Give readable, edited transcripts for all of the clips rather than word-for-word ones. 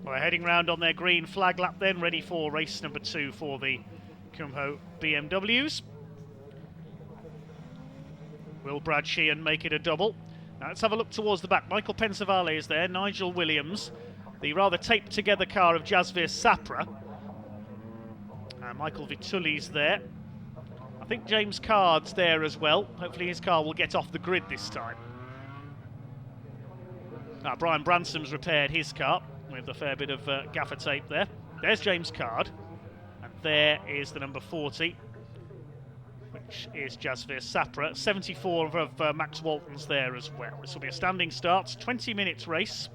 Well, they're heading round on their green flag lap then, ready for race number 2 for the Kumho BMWs. Will Brad Sheehan make it a double? Now let's have a look towards the back. Michael Pensavalle is there, Nigel Williams, the rather taped together car of Jasvir Sapra. Michael Vitulli's there. I think James Card's there as well. Hopefully his car will get off the grid this time. Brian Bransom's repaired his car with a fair bit of gaffer tape there. There's James Card. And there is the number 40, which is Jasvir Sapra. 74 of Max Walton's there as well. This will be a standing start, 20 minutes race.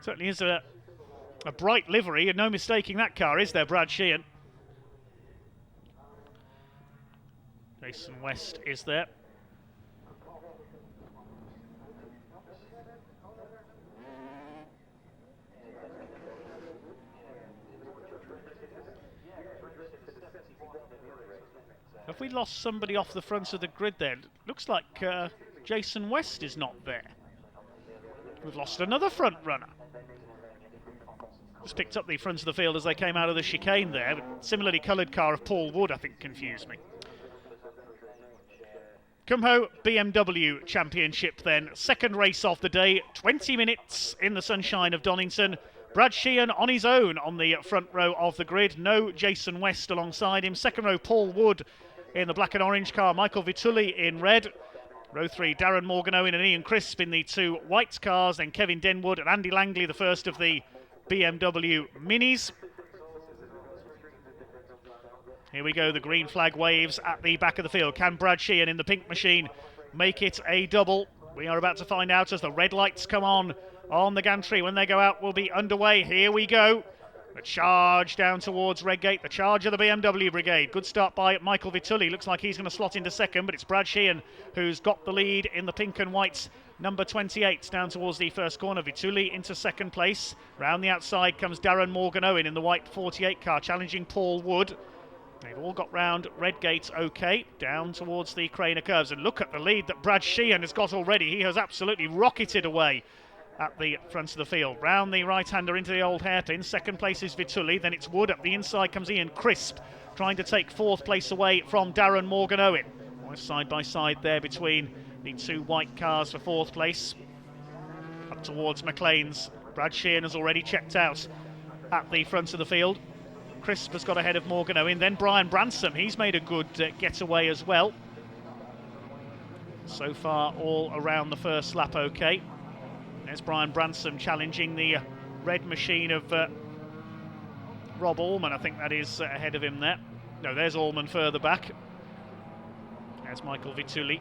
Certainly is a bright livery, and no mistaking that car, is there, Brad Sheehan? Jason West is there. Have we lost somebody off the front of the grid there? Looks like Jason West is not there. We've lost another front runner. Just picked up the front of the field as they came out of the chicane there. But similarly coloured car of Paul Wood, I think, confused me. Kumho BMW Championship then. Second race of the day. 20 minutes in the sunshine of Donington. Brad Sheehan on his own on the front row of the grid. No Jason West alongside him. Second row, Paul Wood in the black and orange car. Michael Vitulli in red. Row 3, Darren Morgan-Owen and Ian Crisp in the 2 white cars. Then Kevin Denwood and Andy Langley, the first of the BMW Minis. Here we go, the green flag waves at the back of the field. Can Brad Sheehan in the pink machine make it a double? We are about to find out as the red lights come on the gantry. When they go out, we'll be underway. Here we go. The charge down towards Redgate, the charge of the BMW Brigade. Good start by Michael Vitulli. Looks like he's going to slot into second, but it's Brad Sheehan who's got the lead in the pink and whites. Number 28 down towards the first corner. Vitulli into second place. Round the outside comes Darren Morgan-Owen in the white 48 car, challenging Paul Wood. They've all got round Redgate okay, down towards the Craner curves. And look at the lead that Brad Sheehan has got already. He has absolutely rocketed away at the front of the field. Round the right-hander into the old hairpin. Second place is Vitulli, then it's Wood. Up the inside comes Ian Crisp, trying to take fourth place away from Darren Morgan-Owen. Side by side there between the 2 white cars for fourth place. Up towards McLean's. Brad Sheehan has already checked out at the front of the field. Crisp has got ahead of Morgan-Owen. Then Brian Bransom, he's made a good getaway as well. So far, all around the first lap okay. There's Brian Bransom challenging the red machine of Rob Allman. I think that is ahead of him there. No, there's Allman further back. There's Michael Vitulli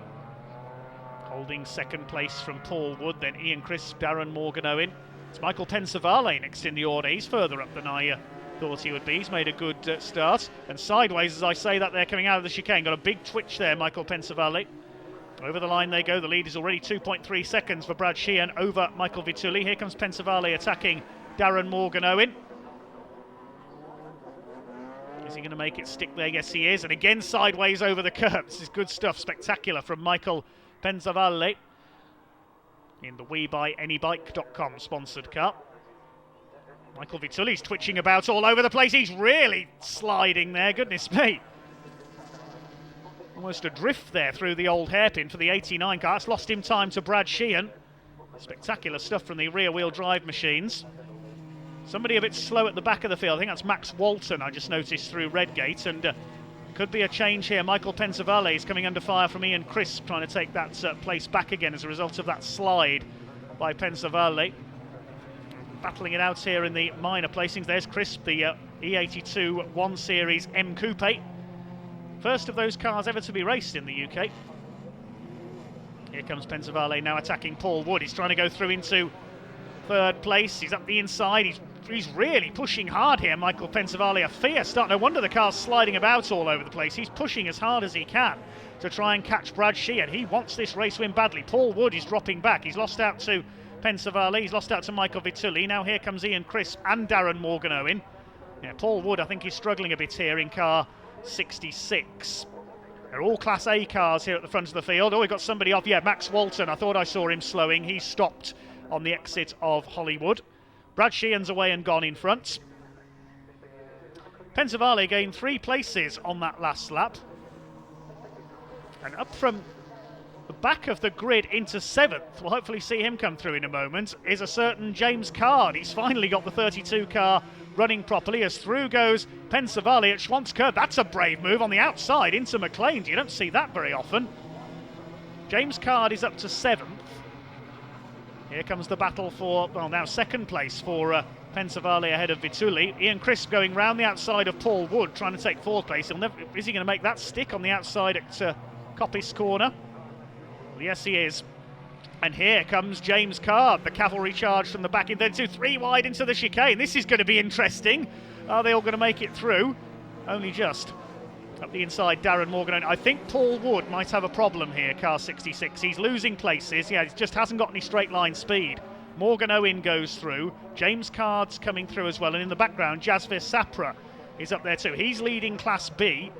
holding second place from Paul Wood. Then Ian Crisp, Darren Morgan-Owen. It's Michael Pensavalle next in the order. He's further up than I thought he would be. He's made a good start. And sideways, as I say that, they're coming out of the chicane. Got a big twitch there, Michael Pensavalle. Over the line they go. The lead is already 2.3 seconds for Brad Sheehan over Michael Vitulli. Here comes Pensavalle attacking Darren Morgan-Owen. Is he going to make it stick there? Yes, he is. And again, sideways over the curb. This is good stuff. Spectacular from Michael Pensavalle in the WeBuyAnyBike.com sponsored car. Michael Vitulli's twitching about all over the place. He's really sliding there. Goodness me. Almost adrift there through the old hairpin for the 89 car. It's lost him time to Brad Sheehan. Spectacular stuff from the rear-wheel drive machines. Somebody a bit slow at the back of the field. I think that's Max Walton, I just noticed, through Redgate. And could be a change here. Michael Pensavalle is coming under fire from Ian Crisp, trying to take that place back again as a result of that slide by Pensavalle. Battling it out here in the minor placings. There's Crisp, the E82 1 Series M Coupe. First of those cars ever to be raced in the UK. Here comes Pensavalle now attacking Paul Wood. He's trying to go through into third place. He's up the inside. He's really pushing hard here, Michael Pensavalle. A fierce start. No wonder the car's sliding about all over the place. He's pushing as hard as he can to try and catch Brad Sheehan. He wants this race win badly. Paul Wood is dropping back. He's lost out to Pensavalle. He's lost out to Michael Vitulli. Now here comes Ian Crisp and Darren Morgan-Owen. Yeah, Paul Wood, I think he's struggling a bit here in car 66. They're all Class A cars here at the front of the field. Oh, we got somebody off. Yeah, Max Walton. I thought I saw him slowing. He stopped on the exit of Hollywood. Brad Sheehan's away and gone in front. Pensavalle gained 3 places on that last lap. And up from the back of the grid into 7th, we'll hopefully see him come through in a moment, is a certain James Card. He's finally got the 32 car running properly as through goes Pensavalle at Schwanzkirch. That's a brave move on the outside into McLean's. You don't see that very often. James Card is up to 7th. Here comes the battle for, well, now 2nd place for Pensavalle ahead of Vitulli. Ian Crisp going round the outside of Paul Wood, trying to take 4th place. Is he going to make that stick on the outside at Coppice Corner? Well, yes, he is. And here comes James Card, the cavalry charge from the back end, then 3 wide into the chicane. This is going to be interesting. Are they all going to make it through? Only just. Up the inside, Darren Morgan. I think Paul Wood might have a problem here, car 66. He's losing places. Yeah, he just hasn't got any straight line speed. Morgan-Owen goes through. James Card's coming through as well. And in the background, Jasvir Sapra is up there too. He's leading Class B.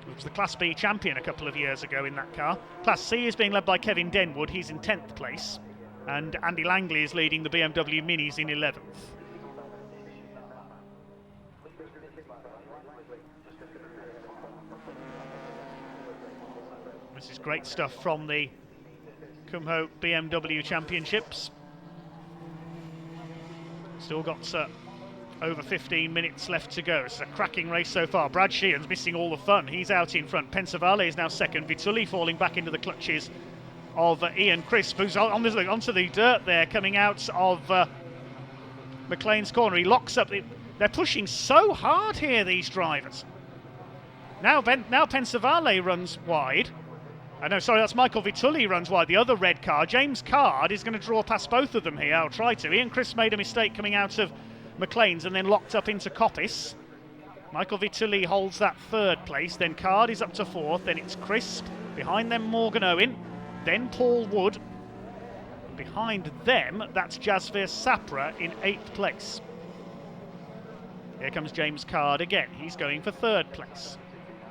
He was the Class B champion a couple of years ago in that car. Class C is being led by Kevin Denwood. He's in 10th place. And Andy Langley is leading the BMW Minis in 11th. This is great stuff from the Kumho BMW Championships. Still got over 15 minutes left to go. It's a cracking race so far. Brad Sheehan's missing all the fun. He's out in front. Pensavalle is now 2nd. Vitulli falling back into the clutches of Ian Crisp, who's onto the dirt there, coming out of McLean's corner. He locks up. They're pushing so hard here, these drivers. Now Pensavalle runs wide. That's Michael Vitulli runs wide, the other red car. James Card is going to draw past both of them here. I'll try to. Ian Crisp made a mistake coming out of McLean's and then locked up into Coppice. Michael Vitulli holds that 3rd place. Then Card is up to 4th. Then it's Crisp. Behind them, Morgan-Owen. Then Paul Wood. Behind them, that's Jasvir Sapra in 8th place. Here comes James Card again. He's going for 3rd place.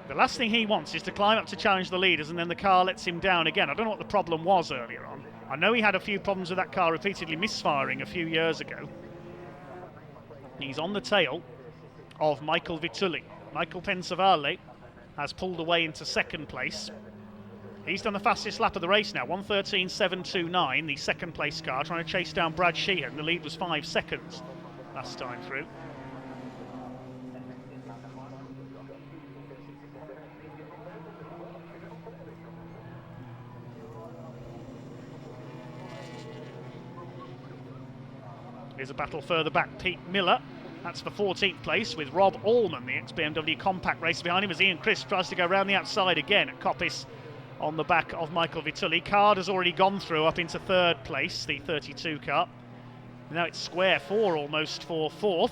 The last thing he wants is to climb up to challenge the leaders and then the car lets him down again. I don't know what the problem was earlier on. I know he had a few problems with that car repeatedly misfiring a few years ago. He's on the tail of Michael Vitulli. Michael Pensavalle has pulled away into 2nd place. He's done the fastest lap of the race now, 1:13.729, the 2nd place car, trying to chase down Brad Sheehan. The lead was 5 seconds last time through. Here's a battle further back. Pete Miller, that's for 14th place, with Rob Allman, the ex-BMW compact racer behind him, as Ian Crisp tries to go around the outside again at Coppice on the back of Michael Vitulli. Card has already gone through up into 3rd place, the 32 car. Now it's square 4 almost for 4th.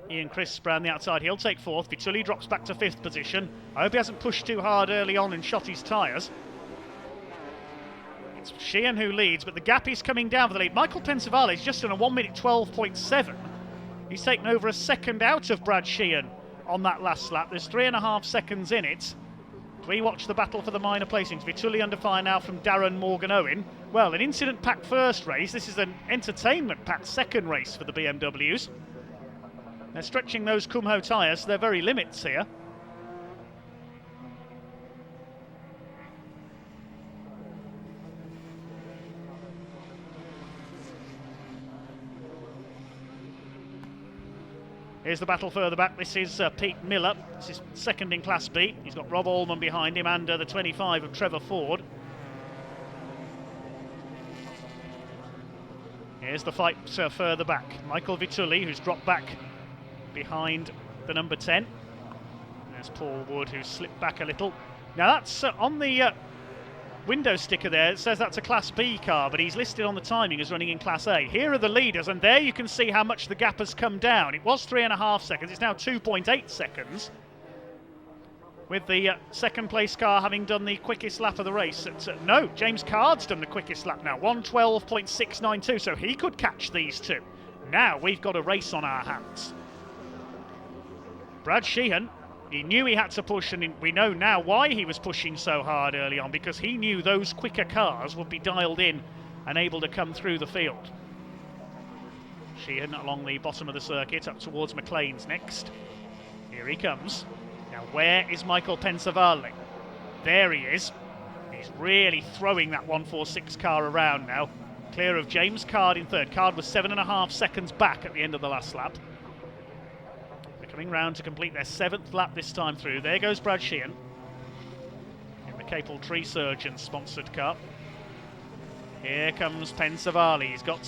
Ian Crisp around the outside, he'll take 4th. Vitulli drops back to 5th position. I hope he hasn't pushed too hard early on and shot his tyres. It's Sheehan who leads, but the gap is coming down for the lead. Michael Pensavalle is just on a 1:12.7. He's taken over a second out of Brad Sheehan on that last lap. There's 3.5 seconds in it. We watch the battle for the minor placings. Vitulli under fire now from Darren Morgan-Owen. Well, an incident-packed first race. This is an entertainment-packed second race for the BMWs. They're stretching those Kumho tyres to their very limits here. Here's the battle further back. This is Pete Miller. This is 2nd in Class B. He's got Rob Allman behind him and the 25 of Trevor Ford. Here's the fight further back. Michael Vitulli, who's dropped back behind the number 10. There's Paul Wood, who's slipped back a little. Now that's on the window sticker there. It says that's a Class B car, but he's listed on the timing as running in Class A. Here are the leaders, and there you can see how much the gap has come down. It was 3.5 seconds. It's now 2.8 seconds. with the second place car having done the quickest lap of the race. No, James Card's done the quickest lap now, 1:12.692, so he could catch these two. Now we've got a race on our hands. Brad Sheehan, he knew he had to push, and we know now why he was pushing so hard early on, because he knew those quicker cars would be dialed in and able to come through the field. Sheehan along the bottom of the circuit up towards McLean's next. Here he comes. Now where is Michael Pensavalle? There he is. He's really throwing that 146 car around now. Clear of James Card in third. Card was 7.5 seconds back at the end of the last lap. They're coming round to complete their 7th lap this time through. There goes Brad Sheehan in the Capel Tree Surgeon sponsored car. Here comes Pensavalle. He's got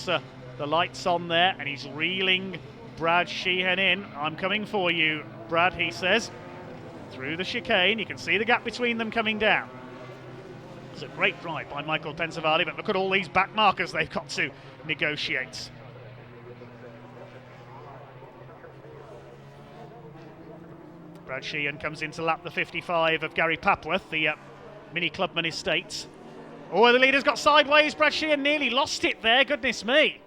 the lights on there and he's reeling Brad Sheehan in. I'm coming for you, Brad, he says. Through the chicane, you can see the gap between them coming down. It's a great drive by Michael Pensavalle, but look at all these back markers they've got to negotiate. Brad Sheehan comes into lap the 55 of Gary Papworth, the Mini Clubman Estates. Oh, the leader's got sideways. Brad Sheehan nearly lost it there, goodness me.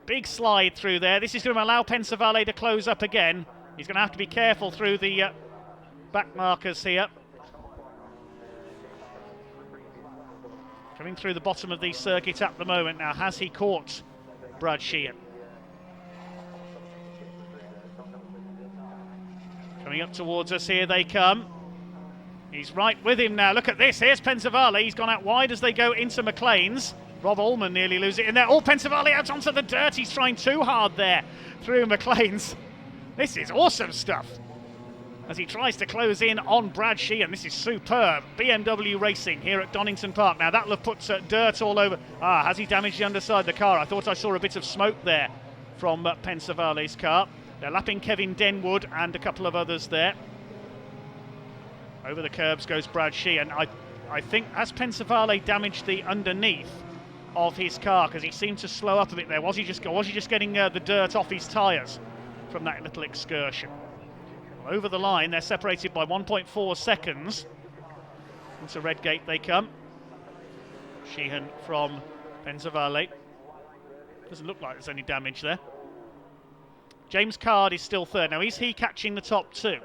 Big slide through there. This is going to allow Pensavalle to close up again. He's going to have to be careful through the back markers here. Coming through the bottom of the circuit at the moment now. Has he caught Brad Sheehan? Coming up towards us, here they come. He's right with him now. Look at this. Here's Pensavalle. He's gone out wide as they go into McLean's. Rob Ullman nearly loses it in there. Oh, Pensavalle out onto the dirt. He's trying too hard there through McLean's. This is awesome stuff. As he tries to close in on Brad Sheehan. This is superb. BMW racing here at Donington Park. Now that'll have put dirt all over. Has he damaged the underside of the car? I thought I saw a bit of smoke there from Pensavalle's car. They're lapping Kevin Denwood and a couple of others there. Over the curbs goes Brad Sheehan. I think, has Pensavalle damaged the underneath of his car? Because he seemed to slow up a bit there. Was he just getting the dirt off his tyres from that little excursion? Well, over the line, they're separated by 1.4 seconds. Into Redgate they come. Sheehan from Pensavalle. Doesn't look like there's any damage there. James Card is still third. Now, is he catching the top two?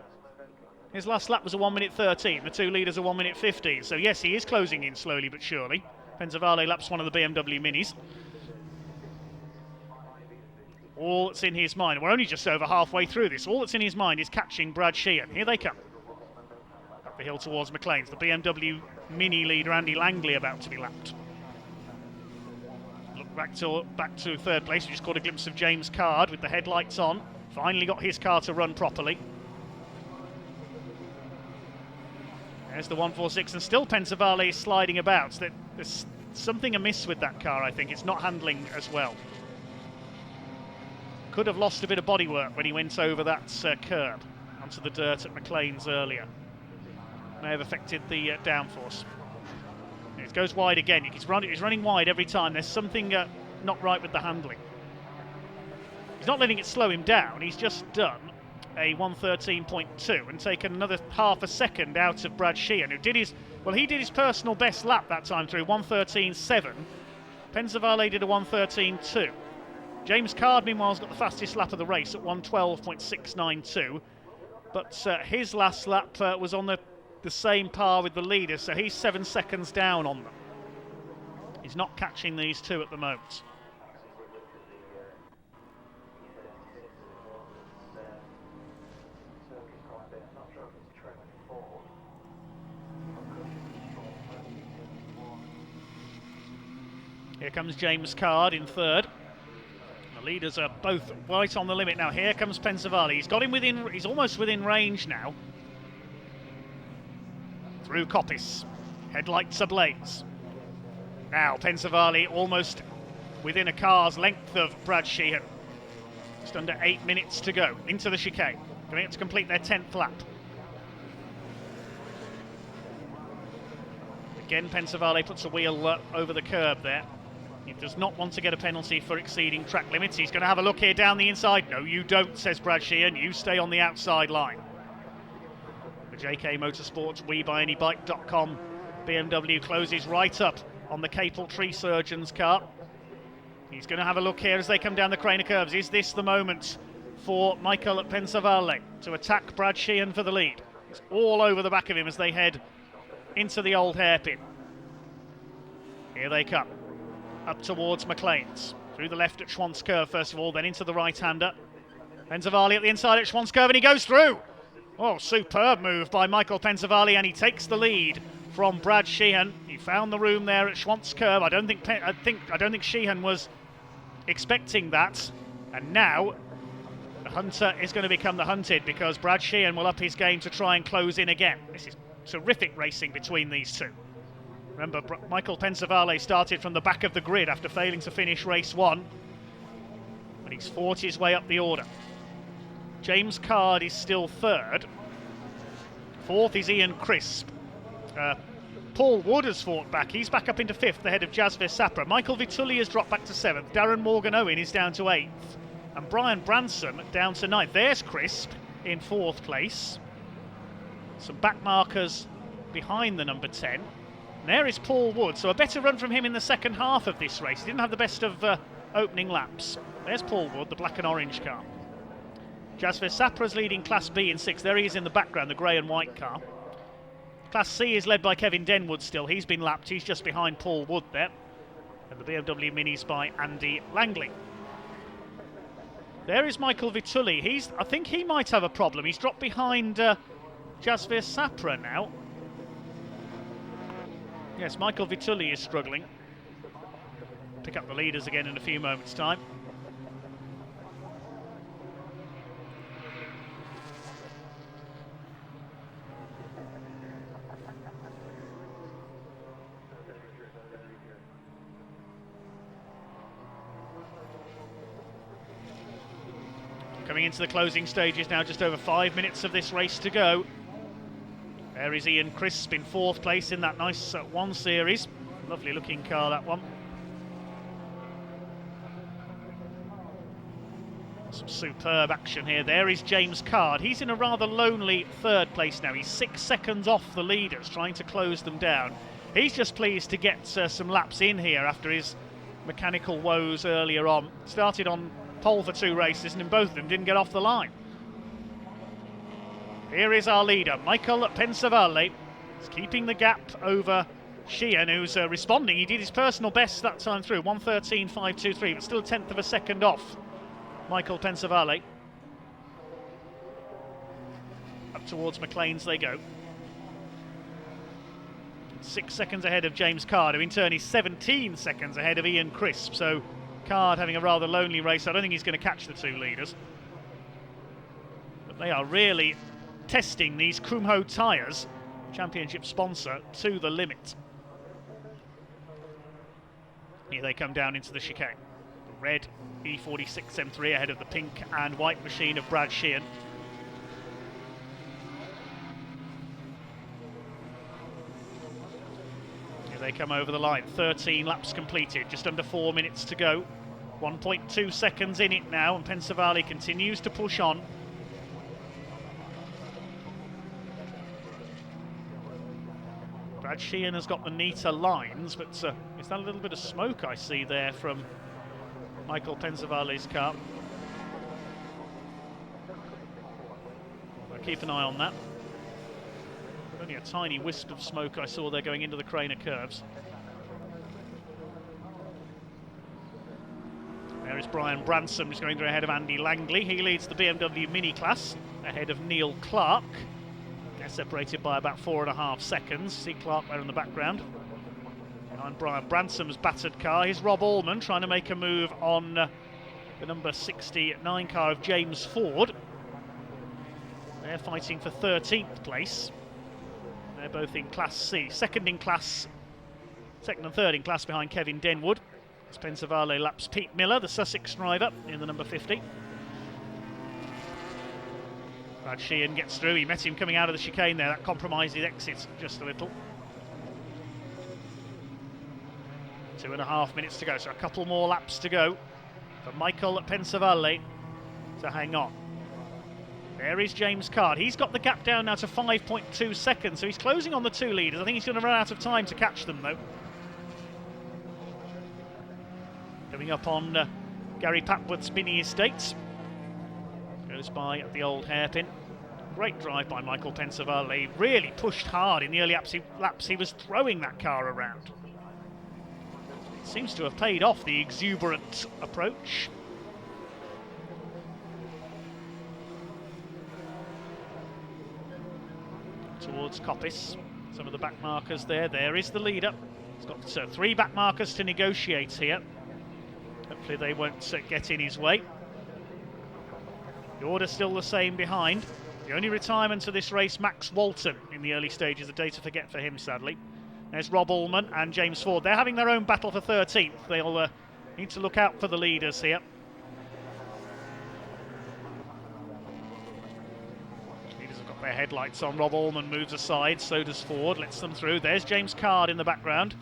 His last lap was a 1:13. The two leaders are 1:15. So yes, he is closing in slowly but surely. Pensavalle laps one of the BMW Minis. All that's in his mind, we're only just over halfway through this, all that's in his mind is catching Brad Sheehan. Here they come. Up the hill towards McLean's. The BMW Mini leader, Andy Langley, about to be lapped. Look back to third place. We just caught a glimpse of James Card with the headlights on. Finally got his car to run properly. There's the 146, and still Pensavalle is sliding about. So there's something amiss with that car, I think. It's not handling as well. Could have lost a bit of bodywork when he went over that curb onto the dirt at McLean's earlier. May have affected the downforce. It goes wide again. He's running wide every time. There's something not right with the handling. He's not letting it slow him down. He's just done a 1:13.2 and taken another half a second out of Brad Sheehan, who did his personal best lap that time through, 1:13.7. Pensavalle did a 1:13.2. James Card, meanwhile, has got the fastest lap of the race at 1:12.692, but his last lap was on the same par with the leader, so he's 7 seconds down on them. He's not catching these two at the moment. Here comes James Card in third. The leaders are both right on the limit now. Here comes Pensavalle. He's almost within range now. Through Coppice. Headlights ablaze. Now Pensavalle almost within a car's length of Brad Sheehan. Just under 8 minutes to go into the chicane. Going to complete their 10th lap. Again, Pensavalle puts a wheel over the curb there. He does not want to get a penalty for exceeding track limits. He's going to have a look here down the inside. No, you don't, says Brad Sheehan. You stay on the outside line. The JK Motorsports WeBuyAnyBike.com BMW closes right up on the Capel Tree Surgeon's car. He's going to have a look here as they come down the Craner curves. Is this the moment for Michael Pensavalle to attack Brad Sheehan for the lead? It's all over the back of him as they head into the old hairpin. Here they come, up towards McLean's. Through the left at Schwantz curve first of all, then into the right-hander. Pensavalle at the inside at Schwantz curve, and he goes through. Oh, superb move by Michael Pensavalle, and he takes the lead from Brad Sheehan. He found the room there at Schwantz curve. I don't think Sheehan was expecting that, and now the hunter is going to become the hunted, because Brad Sheehan will up his game to try and close in again. This is terrific racing between these two. Remember, Michael Pensavalle started from the back of the grid after failing to finish race one, and he's fought his way up the order. James Card is still third. Fourth is Ian Crisp. Paul Wood has fought back. He's back up into fifth, ahead of Jasvir Sapra. Michael Vitulli has dropped back to seventh. Darren Morgan-Owen is down to eighth. And Brian Branson down to ninth. There's Crisp in fourth place. Some back markers behind the number 10. And there is Paul Wood. So a better run from him in the second half of this race. He didn't have the best of opening laps. There's Paul Wood, the black and orange car. Jasvir Sapra's leading Class B in sixth. There he is in the background, the grey and white car. Class C is led by Kevin Denwood still. He's been lapped. He's just behind Paul Wood there. And the BMW Minis by Andy Langley. There is Michael Vitulli. I think he might have a problem. He's dropped behind Jasvir Sapra now. Yes, Michael Vitulli is struggling. Pick up the leaders again in a few moments' time. Coming into the closing stages now, just over 5 minutes of this race to go. There is Ian Crisp in fourth place in that nice 1 Series. Lovely looking car, that one. Some superb action here. There is James Card. He's in a rather lonely third place now. He's 6 seconds off the leaders, trying to close them down. He's just pleased to get some laps in here after his mechanical woes earlier on. Started on pole for 2 races, and in both of them didn't get off the line. Here is our leader, Michael Pensavalle. He's keeping the gap over Sheehan, who's responding. He did his personal best that time through, 1:13.523, but still a tenth of a second off Michael Pensavalle. Up towards McLean's they go. 6 seconds ahead of James Card, who in turn is 17 seconds ahead of Ian Crisp. So Card having a rather lonely race. I don't think he's going to catch the 2 leaders. But they are really testing these Kumho tyres, championship sponsor, to the limit. Here they come down into the chicane. The red E46 M3 ahead of the pink and white machine of Brad Sheehan. They come over the line. 13 laps completed, just under 4 minutes to go. 1.2 seconds in it now, and Pensavalle continues to push on. Brad Sheehan has got the neater lines, but is that a little bit of smoke I see there from Michael Pensavalle's car? I'll keep an eye on that. Only a tiny wisp of smoke I saw there going into the Craner curves. There is Brian Branson, who's going through ahead of Andy Langley. He leads the BMW Mini class ahead of Neil Clark. They're separated by about 4.5 seconds. See Clark there in the background. Behind Brian Branson's battered car, here's Rob Allman trying to make a move on the number 69 car of James Ford. They're fighting for 13th place. They're both in Class C. Second and third in class behind Kevin Denwood. As Pensavalle laps Pete Miller, the Sussex driver, in the number 50. Brad Sheehan gets through. He met him coming out of the chicane there. That compromised his exit just a little. 2.5 minutes to go, so a couple more laps to go for Michael Pensavalle to hang on. There is James Card. He's got the gap down now to 5.2 seconds, so he's closing on the two leaders. I think he's going to run out of time to catch them, though. Coming up on Gary Papworth's mini estates. Goes by at the old hairpin. Great drive by Michael Pensavalle. Really pushed hard in the early laps. He was throwing that car around. It seems to have paid off, the exuberant approach. Towards Coppice. Some of the back markers there. There is the leader. He's got 3 back markers to negotiate here. Hopefully they won't get in his way. The order's still the same behind. The only retirement to this race, Max Walton, in the early stages. A day to forget for him, sadly. There's Rob Ullman and James Ford. They're having their own battle for 13th. They'll need to look out for the leaders here. Leaders have got their headlights on. Rob Ullman moves aside, so does Ford. Lets them through. There's James Card in the background.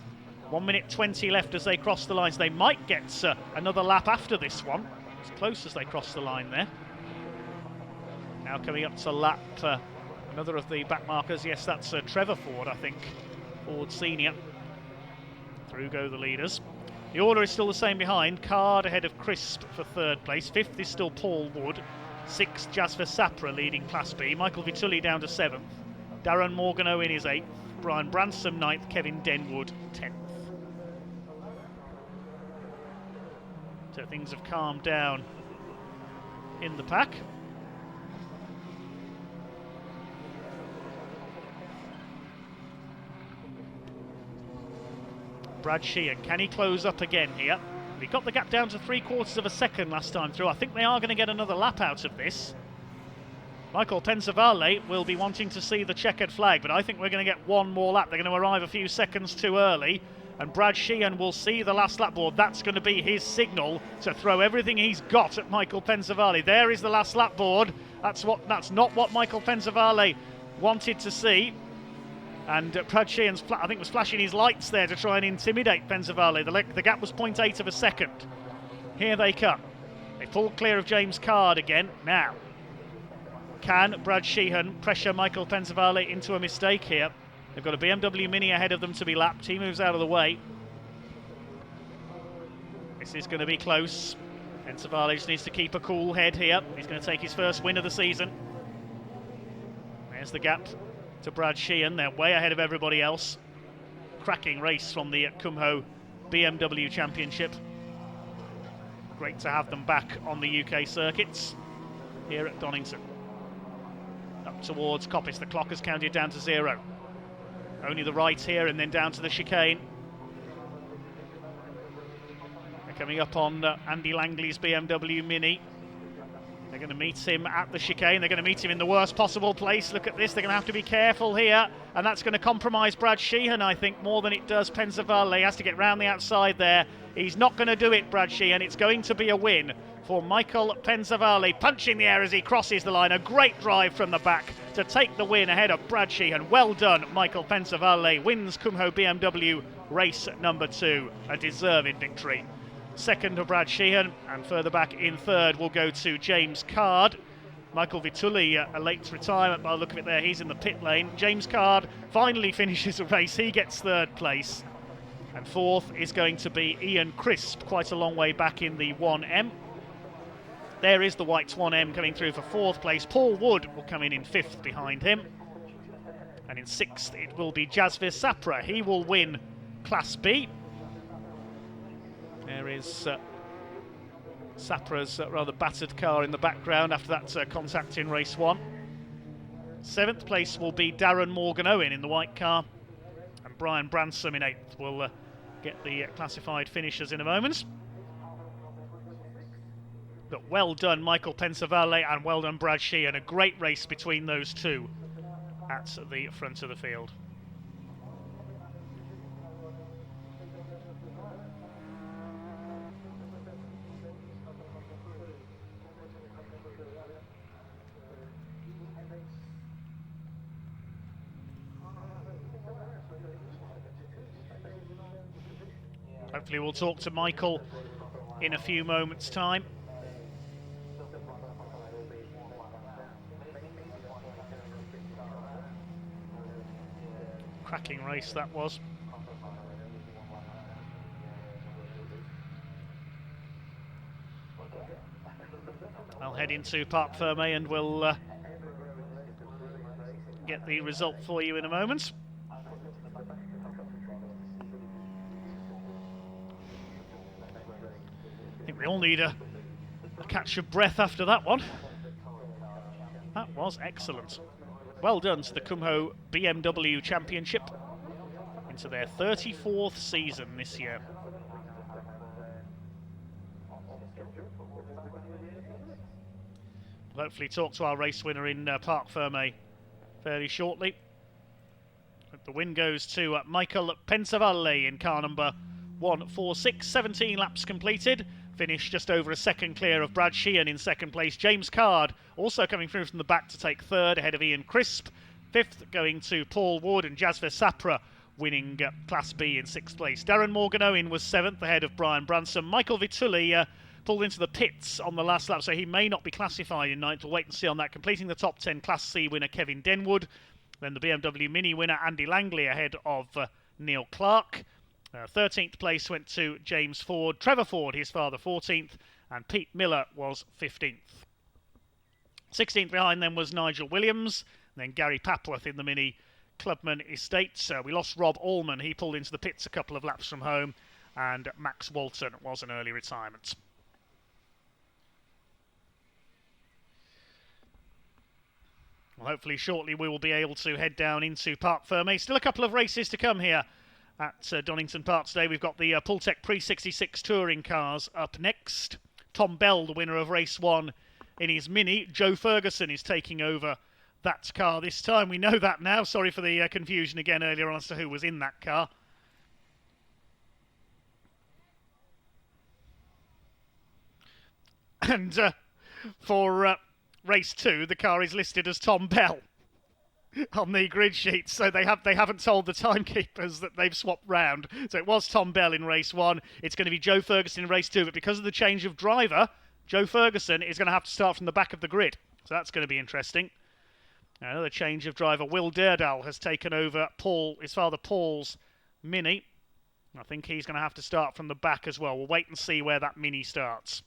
1 minute 20 left as they cross the lines. They might get another lap after this one. As close as they cross the line there. Now coming up to lap, another of the back markers. Yes, that's Trevor Ford, I think. Ford Senior. Through go the leaders. The order is still the same behind. Card ahead of Crisp for 3rd place. 5th is still Paul Wood. 6th, Jasper Sapra leading Class B. Michael Vitulli down to 7th. Darren Morgano in is 8th. Brian Bransom 9th. Kevin Denwood 10th. So things have calmed down in the pack. Brad Sheehan, can he close up again here? He got the gap down to 3/4 of a second last time through. I think they are going to get another lap out of this. Michael Pensavalle will be wanting to see the checkered flag, but I think we're going to get one more lap. They're going to arrive a few seconds too early, and Brad Sheehan will see the last lap board. That's going to be his signal to throw everything he's got at Michael Pensavalle. There is the last lap board. That's not what Michael Pensavalle wanted to see. And Brad Sheehan's, I think, was flashing his lights there to try and intimidate Pensavalle. The gap was 0.8 of a second. Here they come. They pull clear of James Card again. Now, can Brad Sheehan pressure Michael Pensavalle into a mistake here? They've got a BMW Mini ahead of them to be lapped. He moves out of the way. This is going to be close. Pensavalle just needs to keep a cool head here. He's going to take his first win of the season. There's the gap to Brad Sheehan. They're way ahead of everybody else. Cracking race from the Kumho BMW Championship. Great to have them back on the UK circuits here at Donington. Up towards Coppice. The clock has counted down to 0. Only the right here and then down to the chicane. They're coming up on Andy Langley's BMW Mini. They're going to meet him at the chicane. They're going to meet him in the worst possible place. Look at this. They're going to have to be careful here. And that's going to compromise Brad Sheehan, I think, more than it does Pensavalle. He has to get round the outside there. He's not going to do it, Brad Sheehan. It's going to be a win for Michael Pensavalle. Punching the air as he crosses the line. A great drive from the back to take the win ahead of Brad Sheehan. Well done, Michael Pensavalle. Wins Kumho BMW race number 2. A deserved victory. Second to Brad Sheehan, and further back in 3rd will go to James Card. Michael Vitulli, a late retirement by the look of it there. He's in the pit lane. James Card finally finishes a race. He gets 3rd place. And 4th is going to be Ian Crisp, quite a long way back in the 1M. There is the White's 1M coming through for 4th place. Paul Wood will come in 5th behind him. And in 6th it will be Jasvir Sapra. He will win Class B. There is Sapra's rather battered car in the background after that contact in race 1. 7th place will be Darren Morgan-Owen in the white car. And Brian Bransom in 8th. We'll get the classified finishers in a moment. But well done, Michael Pensavalle, and well done, Brad Sheehan. A great race between those two at the front of the field. Hopefully we'll talk to Michael in a few moments' time. Cracking race that was. I'll head into Parc Fermé and we'll get the result for you in a moment. I think we all need a catch of breath after that one. That was excellent. Well done to the Kumho BMW Championship into their 34th season this year. We'll hopefully talk to our race winner in Parc Fermé fairly shortly. The win goes to Michael Pensavalle in car number 146, 17 laps completed. Finished just over a second clear of Brad Sheehan in second place. James Card also coming through from the back to take third ahead of Ian Crisp. Fifth going to Paul Wood, and Jasver Sapra winning Class B in sixth place. Darren Morgan-Owen was seventh ahead of Brian Branson. Michael Vitulli pulled into the pits on the last lap, so he may not be classified in ninth. We'll wait and see on that. Completing the top 10, Class C winner Kevin Denwood. Then the BMW Mini winner Andy Langley ahead of Neil Clark. 13th place went to James Ford. Trevor Ford, his father, 14th. And Pete Miller was 15th. 16th behind them was Nigel Williams. And then Gary Papworth in the Mini Clubman Estate. We lost Rob Allman. He pulled into the pits a couple of laps from home. And Max Walton was an early retirement. Well, hopefully shortly we will be able to head down into Parc Fermé. Still a couple of races to come here at Donington Park today. We've got the Pultec Pre-66 touring cars up next. Tom Bell, the winner of race 1 in his Mini. Joe Ferguson is taking over that car this time. We know that now. Sorry for the confusion again earlier on as to who was in that car. And for race 2, the car is listed as Tom Bell on the grid sheet, so they haven't told the timekeepers that they've swapped round. So it was Tom Bell in race 1. It's going to be Joe Ferguson in race 2, but because of the change of driver, Joe Ferguson is going to have to start from the back of the grid. So that's going to be interesting. Another change of driver. Will Derdal has taken over his father Paul's Mini. I think he's going to have to start from the back as well. We'll wait and see where that Mini starts.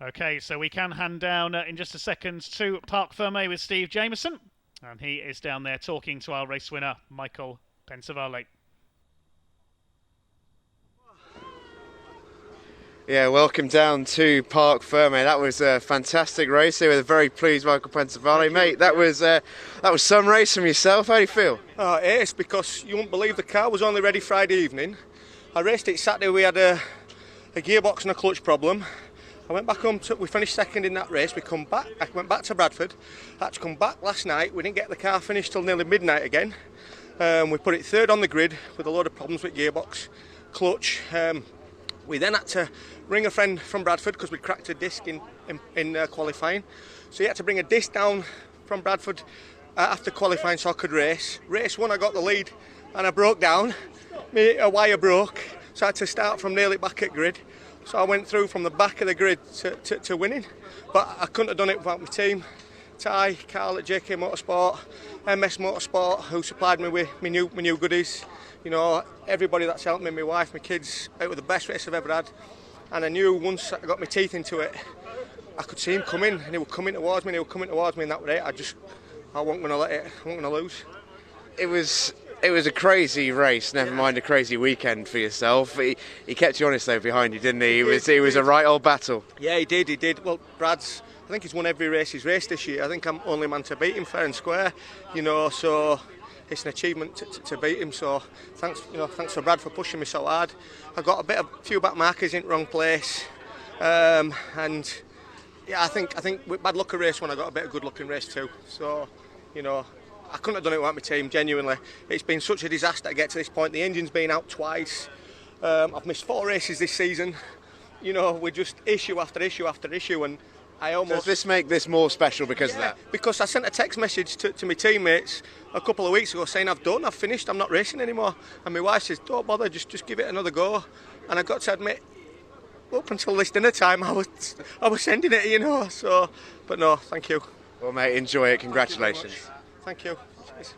Okay, so we can hand down in just a second to Parc Fermé with Steve Jameson. And he is down there talking to our race winner, Michael Pensavalle. Yeah, welcome down to Parc Fermé. That was a fantastic race. They were very pleased, Michael Pensavalle. Mate, that was some race from yourself. How do you feel? It's because you won't believe the car was only ready Friday evening. I raced it Saturday. We had a gearbox and a clutch problem. I went back home, we finished second in that race. I went back to Bradford. I had to come back last night. We didn't get the car finished till nearly midnight again. We put it third on the grid with a load of problems with gearbox, clutch. We then had to ring a friend from Bradford because we cracked a disc in qualifying. So he had to bring a disc down from Bradford after qualifying so I could race. Race 1 I got the lead and I broke down. A wire broke, so I had to start from nearly back at grid. So I went through from the back of the grid to winning, but I couldn't have done it without my team. Ty, Carl at JK Motorsport, MS Motorsport, who supplied me with my new goodies. You know, everybody that's helped me, my wife, my kids. It was the best race I've ever had, and I knew once I got my teeth into it, I could see him coming, and he was coming towards me, and that was it. I wasn't going to let it. I wasn't going to lose. It was a crazy race, never mind a crazy weekend for yourself. He kept you honest though behind you, didn't he? It was a right old battle. Yeah, he did. Well, I think he's won every race he's raced this year. I think I'm only man to beat him fair and square, you know, so it's an achievement to beat him. So thanks for Brad for pushing me so hard. I got a few back markers in the wrong place, and yeah, I think with bad luck a race 1, I got a bit of good luck in race 2. So, you know, I couldn't have done it without my team, genuinely. It's been such a disaster to get to this point. The engine's been out twice. I've missed 4 races this season. You know, we're just issue after issue after issue, and I almost... Does this make this more special because of that? Because I sent a text message to my teammates a couple of weeks ago saying I've finished, I'm not racing anymore. And my wife says, don't bother, just give it another go. And I got to admit, up until this dinner time, I was sending it, you know. So, but no, thank you. Well, mate, enjoy it. Congratulations. Thank you. Cheers.